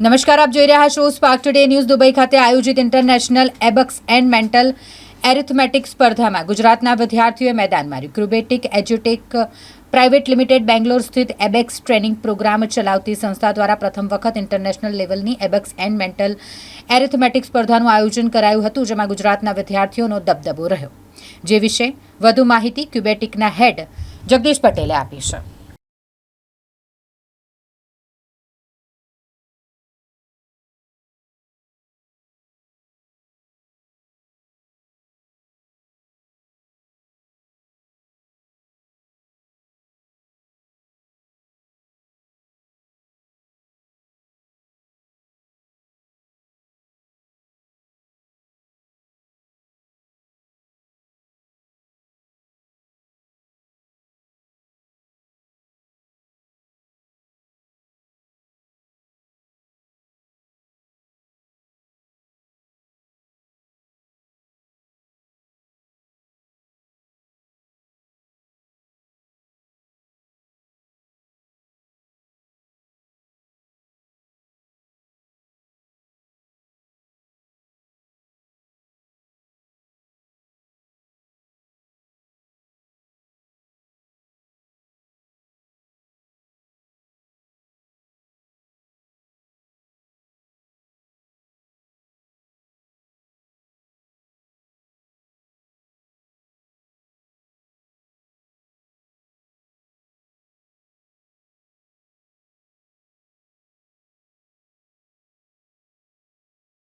નમસ્કાર, આપ જોઈ રહ્યા છો સ્પાર્ક ટુડે ન્યૂઝ. દુબઈ ખાતે આયોજિત ઇન્ટરનેશનલ એબેક્સ એન્ડ મેન્ટલ એરિથમેટિક સ્પર્ધામાં ગુજરાતના વિદ્યાર્થીઓએ મેદાન માર્યું. ક્યુબેટિક એજ્યુટેક પ્રાઇવેટ લિમિટેડ બેંગ્લોર સ્થિત એબેક્સ ટ્રેનિંગ પ્રોગ્રામ ચલાવતી સંસ્થા દ્વારા પ્રથમ વખત ઇન્ટરનેશનલ લેવલની એબેક્સ એન્ડ મેન્ટલ એરિથમેટિક સ્પર્ધાનું આયોજન કરાયું હતું, જેમાં ગુજરાતના વિદ્યાર્થીઓનો દબદબો રહ્યો. જે વિશે વધુ માહિતી ક્યુબેટિકના હેડ જગદીશ પટેલે આપી છે.